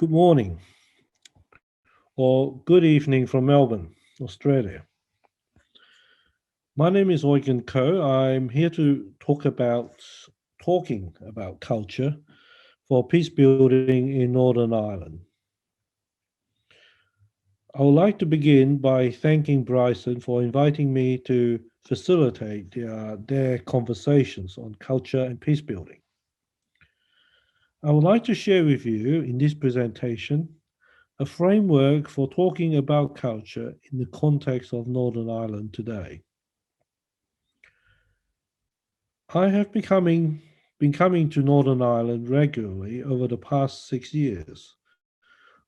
Good morning or good evening from Melbourne, Australia. My name is Eugen. I'm here to talking about culture for peace building in Northern Ireland. I would like to begin by thanking Bryson for inviting me to facilitate their conversations on culture and peace building. I would like to share with you in this presentation a framework for talking about culture in the context of Northern Ireland today. I have been coming to Northern Ireland regularly over the past 6 years,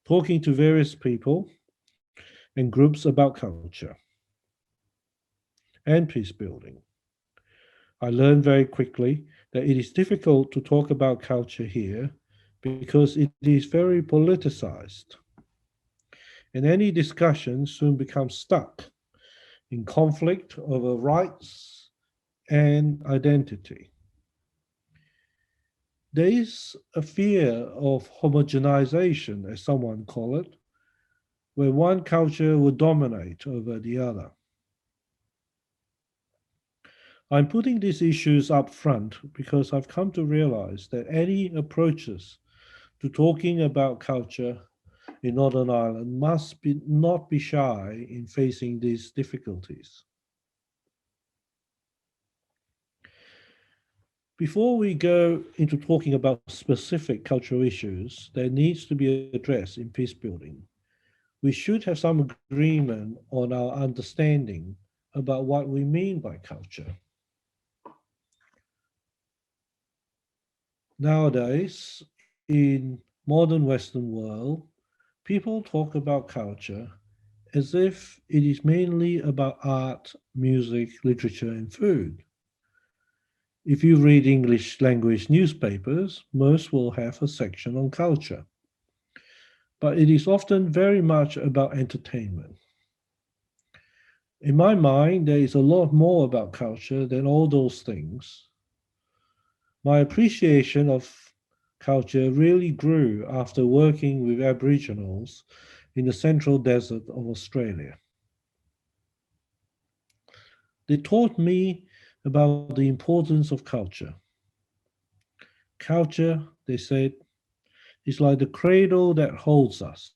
talking to various people and groups about culture and peace building. I learned very quickly that it is difficult to talk about culture here because it is very politicized, and any discussion soon becomes stuck in conflict over rights and identity. There is a fear of homogenization, as someone call it, where one culture will dominate over the other. I'm putting these issues up front because I've come to realize that any approaches to talking about culture in Northern Ireland must not be shy in facing these difficulties. Before we go into talking about specific cultural issues that needs to be addressed in peace building, we should have some agreement on our understanding about what we mean by culture. Nowadays, in modern Western world, people talk about culture as if it is mainly about art, music, literature, and food. If you read English language newspapers, most will have a section on culture. But it is often very much about entertainment. In my mind, there is a lot more about culture than all those things. My appreciation of culture really grew after working with Aboriginals in the central desert of Australia. They taught me about the importance of culture. Culture, they said, is like the cradle that holds us.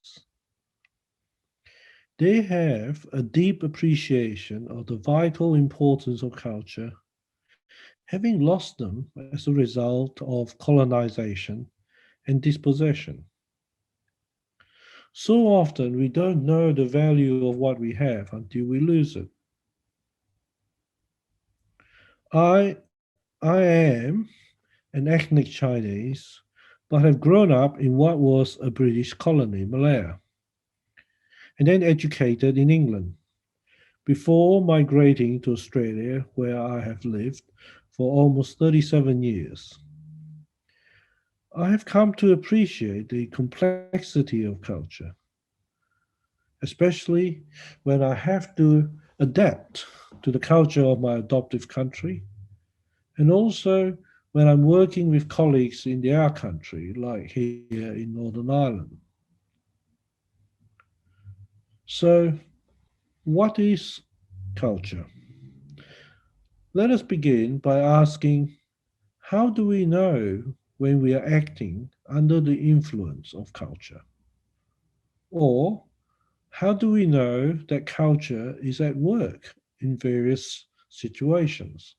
They have a deep appreciation of the vital importance of culture, having lost them as a result of colonization and dispossession. So often we don't know the value of what we have until we lose it. I, I am an ethnic Chinese, but have grown up in what was a British colony, Malaya, and then educated in England before migrating to Australia, where I have lived for almost 37 years. I have come to appreciate the complexity of culture, especially when I have to adapt to the culture of my adoptive country, and also when I'm working with colleagues in their country, like here in Northern Ireland. So, what is culture? Let us begin by asking, how do we know when we are acting under the influence of culture? Or how do we know that culture is at work in various situations?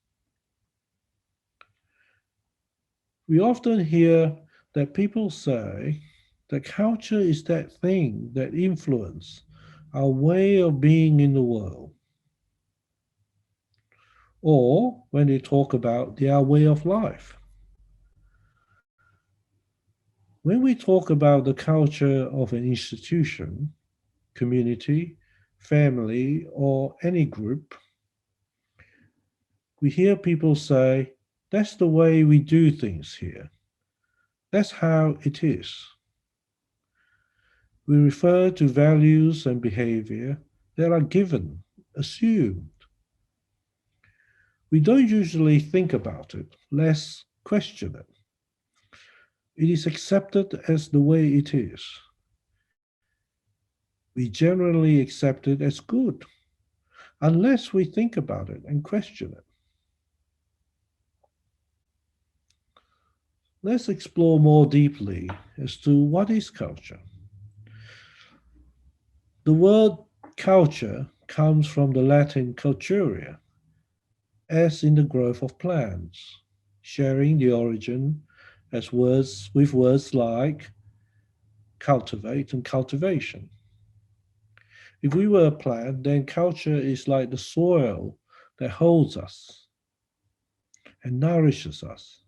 We often hear that people say that culture is that thing that influences our way of being in the world. Or when they talk about their way of life. When we talk about the culture of an institution, community, family, or any group, we hear people say, that's the way we do things here. That's how it is. We refer to values and behavior that are given, assumed. We don't usually think about it, less question it. It is accepted as the way it is. We generally accept it as good, unless we think about it and question it. Let's explore more deeply as to what is culture. The word culture comes from the Latin culturia, as in the growth of plants, sharing the origin as words with words like cultivate and cultivation. If we were a plant, then culture is like the soil that holds us and nourishes us.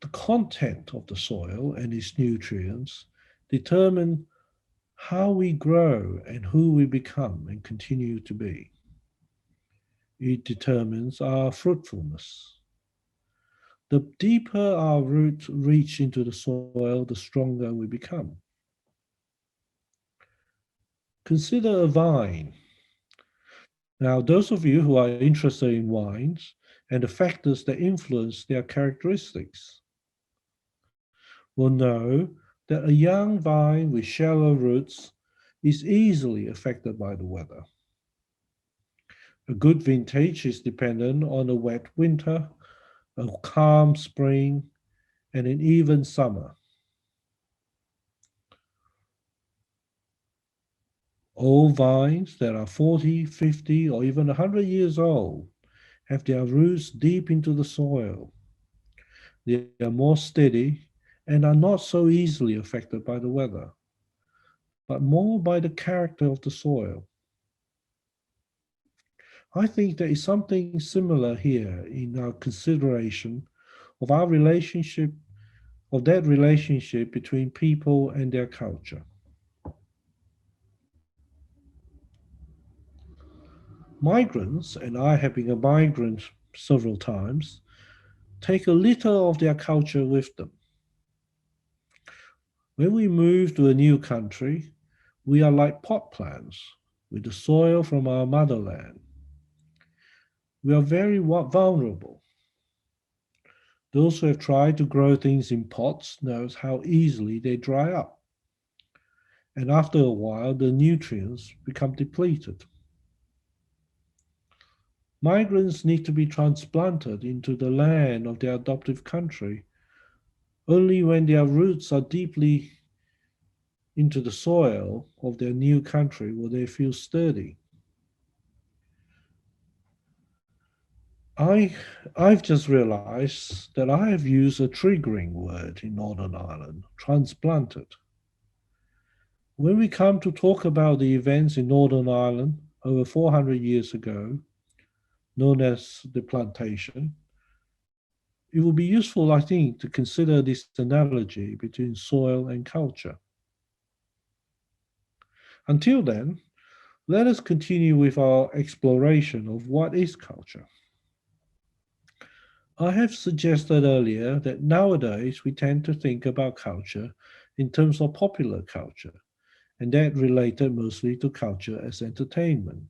The content of the soil and its nutrients determine how we grow and who we become and continue to be. It determines our fruitfulness. The deeper our roots reach into the soil, the stronger we become. Consider a vine. Now, those of you who are interested in wines and the factors that influence their characteristics will know that a young vine with shallow roots is easily affected by the weather. A good vintage is dependent on a wet winter, a calm spring, and an even summer. Old vines that are 40, 50, or even 100 years old have their roots deep into the soil. They are more steady and are not so easily affected by the weather, but more by the character of the soil. I think there is something similar here in our consideration of our relationship, of that relationship between people and their culture. Migrants, and I have been a migrant several times, take a little of their culture with them. When we move to a new country, we are like pot plants with the soil from our motherland. We are very vulnerable. Those who have tried to grow things in pots knows how easily they dry up. And after a while, the nutrients become depleted. Migrants need to be transplanted into the land of their adoptive country. Only when their roots are deeply into the soil of their new country will they feel sturdy. I, I've just realized that I have used a triggering word in Northern Ireland, transplanted. When we come to talk about the events in Northern Ireland over 400 years ago, known as the plantation, it will be useful, I think, to consider this analogy between soil and culture. Until then, let us continue with our exploration of what is culture. I have suggested earlier that nowadays we tend to think about culture in terms of popular culture, and that related mostly to culture as entertainment.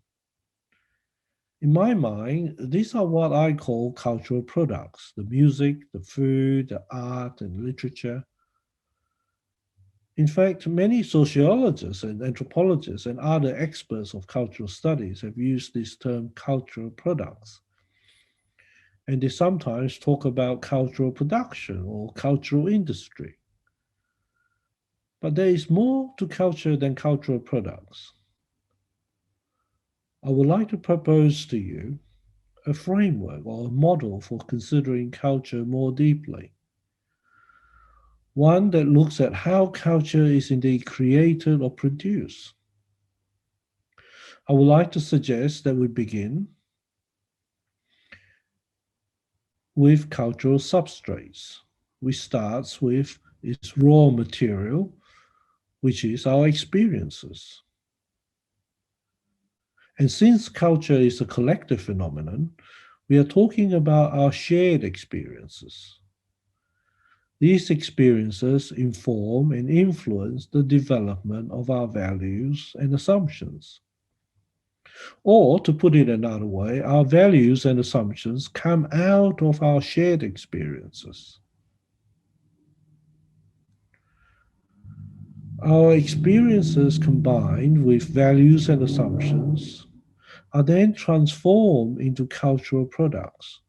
In my mind, these are what I call cultural products: the music, the food, the art, and literature. In fact, many sociologists and anthropologists and other experts of cultural studies have used this term cultural products. And they sometimes talk about cultural production or cultural industry. But there is more to culture than cultural products. I would like to propose to you a framework or a model for considering culture more deeply. One that looks at how culture is indeed created or produced. I would like to suggest that we begin with cultural substrates, which starts with its raw material, which is our experiences. And since culture is a collective phenomenon, we are talking about our shared experiences. These experiences inform and influence the development of our values and assumptions. Or, to put it another way, our values and assumptions come out of our shared experiences. Our experiences combined with values and assumptions are then transformed into cultural products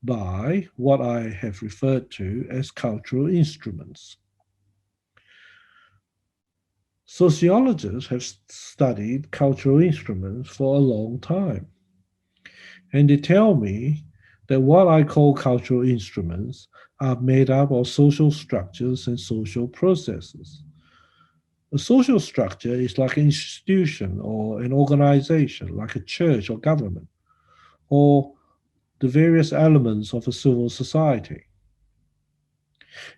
by what I have referred to as cultural instruments. Sociologists have studied cultural instruments for a long time, and they tell me that what I call cultural instruments are made up of social structures and social processes. A social structure is like an institution or an organization, like a church or government, or the various elements of a civil society.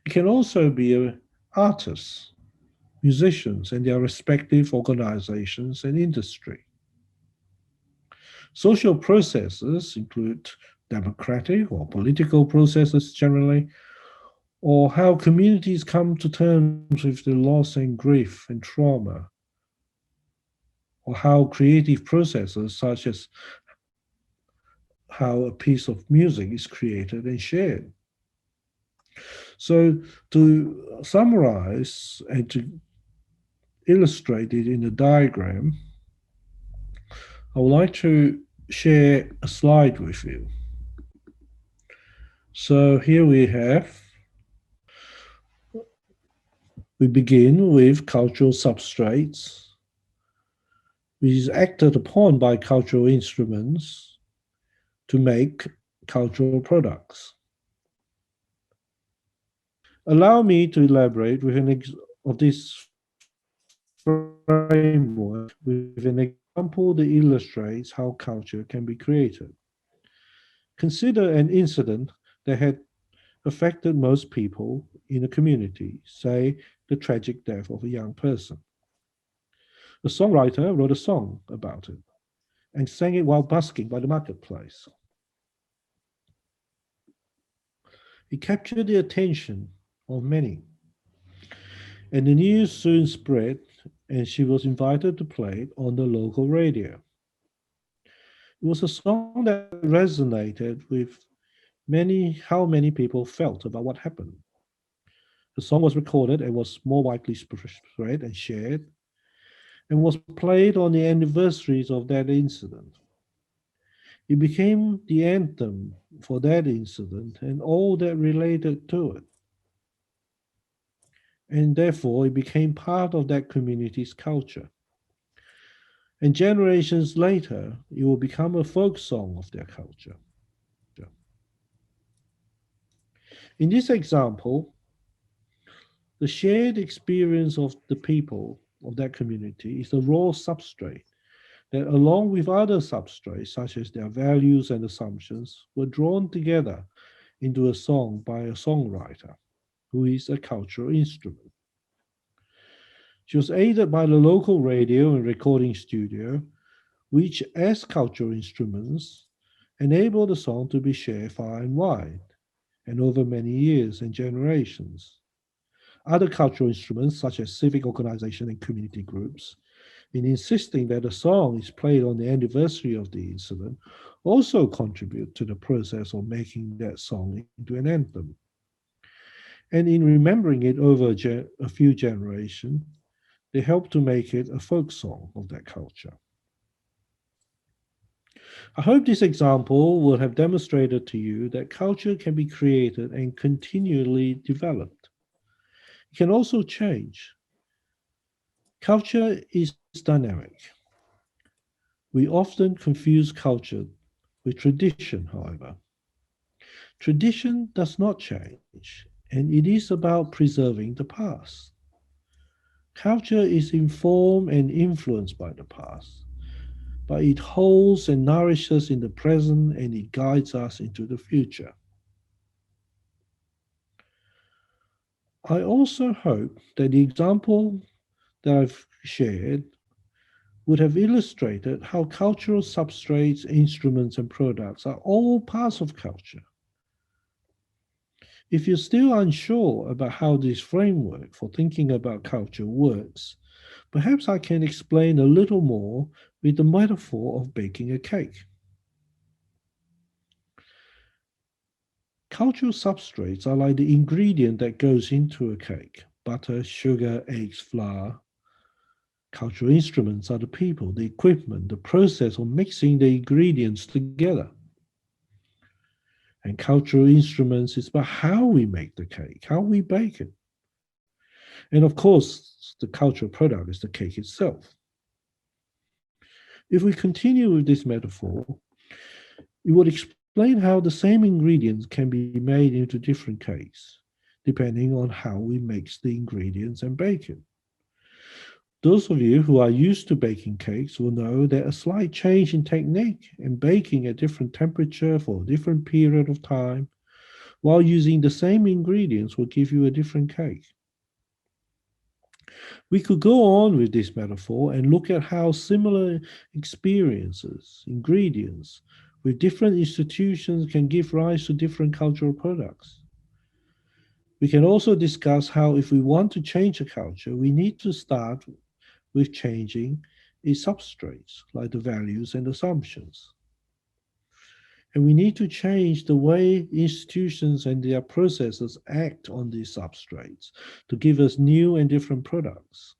It can also be artists, musicians, and their respective organizations and industry. Social processes include democratic or political processes generally, or how communities come to terms with the loss and grief and trauma, or how creative processes such as how a piece of music is created and shared. So, to summarize and to illustrate it in a diagram, I would like to share a slide with you. So, here we begin with cultural substrates, which is acted upon by cultural instruments to make cultural products. Allow me to elaborate with of this framework with an example that illustrates how culture can be created. Consider an incident that had affected most people in a community, say the tragic death of a young person. A songwriter wrote a song about it and sang it while busking by the marketplace. It captured the attention of many, and the news soon spread, and she was invited to play it on the local radio. It was a song that resonated with how many people felt about what happened. The song was recorded and was more widely spread and shared, and was played on the anniversaries of that incident. It became the anthem for that incident and all that related to it. And therefore, it became part of that community's culture. And generations later, it will become a folk song of their culture. In this example, the shared experience of the people of that community is the raw substrate that, along with other substrates, such as their values and assumptions, were drawn together into a song by a songwriter who is a cultural instrument. She was aided by the local radio and recording studio, which, as cultural instruments, enabled the song to be shared far and wide and over many years and generations. Other cultural instruments, such as civic organization and community groups, in insisting that a song is played on the anniversary of the incident, also contribute to the process of making that song into an anthem. And in remembering it over a few generations, they help to make it a folk song of that culture. I hope this example will have demonstrated to you that culture can be created and continually developed. It can also change. Culture is dynamic. We often confuse culture with tradition, however. Tradition does not change, and it is about preserving the past. Culture is informed and influenced by the past, but it holds and nourishes in the present and it guides us into the future. I also hope that the example that I've shared would have illustrated how cultural substrates, instruments, and products are all parts of culture. If you're still unsure about how this framework for thinking about culture works, perhaps I can explain a little more with the metaphor of baking a cake. Cultural substrates are like the ingredient that goes into a cake, butter, sugar, eggs, flour. Cultural instruments are the people, the equipment, the process of mixing the ingredients together. And cultural instruments is about how we make the cake, how we bake it. And of course, the cultural product is the cake itself. If we continue with this metaphor, it would explain how the same ingredients can be made into different cakes, depending on how we mix the ingredients and bake it. Those of you who are used to baking cakes will know that a slight change in technique and baking at different temperature for a different period of time while using the same ingredients will give you a different cake. We could go on with this metaphor and look at how similar experiences, ingredients, with different institutions can give rise to different cultural products. We can also discuss how if we want to change a culture, we need to start with changing its substrates, like the values and assumptions. And we need to change the way institutions and their processes act on these substrates to give us new and different products.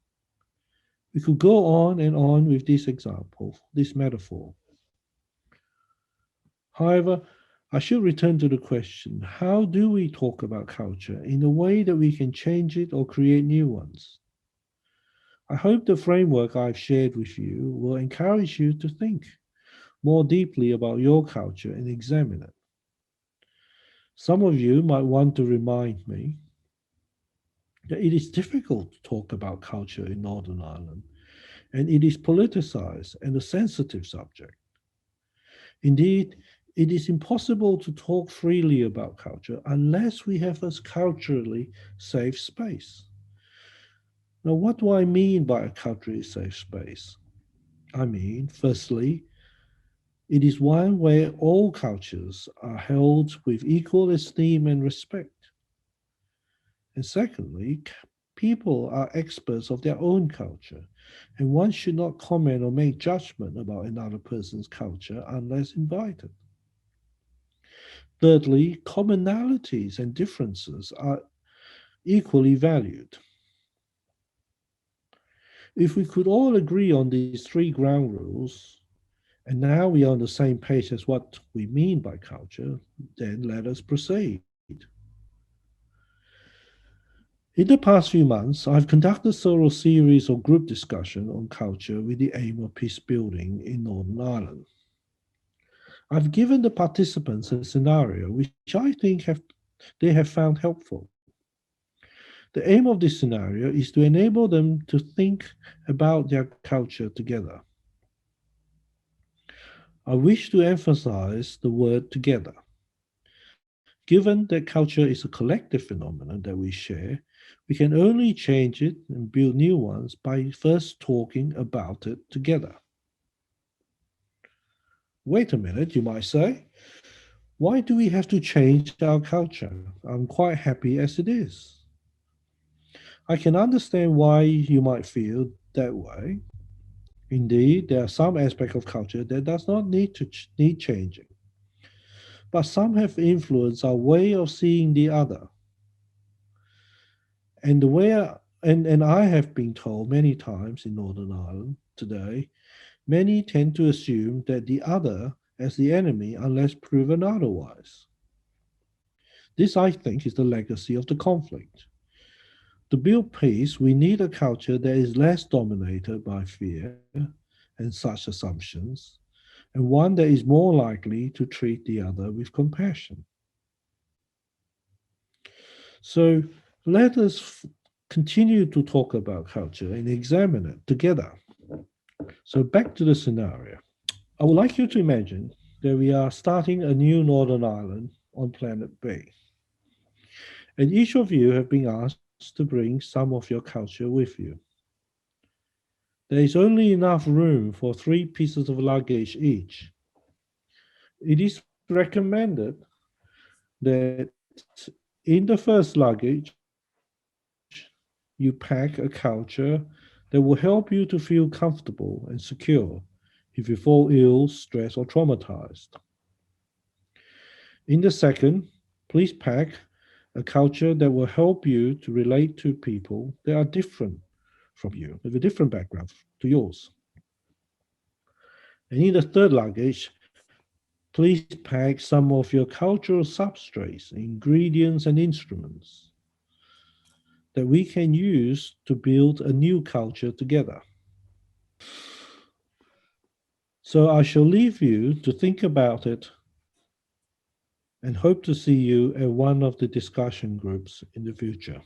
We could go on and on with this example, this metaphor. However, I should return to the question, how do we talk about culture in a way that we can change it or create new ones? I hope the framework I've shared with you will encourage you to think more deeply about your culture and examine it. Some of you might want to remind me that it is difficult to talk about culture in Northern Ireland, and it is politicized and a sensitive subject. Indeed, it is impossible to talk freely about culture unless we have a culturally safe space. Now, what do I mean by a culturally safe space? I mean, firstly, it is one where all cultures are held with equal esteem and respect. And secondly, people are experts of their own culture, and one should not comment or make judgment about another person's culture unless invited. Thirdly, commonalities and differences are equally valued. If we could all agree on these three ground rules, and now we are on the same page as what we mean by culture, then let us proceed. In the past few months, I've conducted several series of group discussion on culture with the aim of peace building in Northern Ireland. I've given the participants a scenario which I think they have found helpful. The aim of this scenario is to enable them to think about their culture together. I wish to emphasize the word together. Given that culture is a collective phenomenon that we share, we can only change it and build new ones by first talking about it together. Wait a minute, you might say. Why do we have to change our culture? I'm quite happy as it is. I can understand why you might feel that way. Indeed, there are some aspects of culture that does not need changing. But some have influenced our way of seeing the other. And the way and I have been told many times in Northern Ireland today, many tend to assume that the other as the enemy unless proven otherwise. This, I think, is the legacy of the conflict. To build peace, we need a culture that is less dominated by fear and such assumptions, and one that is more likely to treat the other with compassion. So let us continue to talk about culture and examine it together. So back to the scenario. I would like you to imagine that we are starting a new Northern Ireland on planet B. And each of you have been asked to bring some of your culture with you. There is only enough room for 3 pieces of luggage each. It is recommended that in the first luggage, you pack a culture that will help you to feel comfortable and secure if you fall ill, stressed, or traumatized. In the second, please pack a culture that will help you to relate to people that are different from you, with a different background to yours. And in the third luggage, please pack some of your cultural substrates, ingredients, and instruments that we can use to build a new culture together. So I shall leave you to think about it and hope to see you at one of the discussion groups in the future.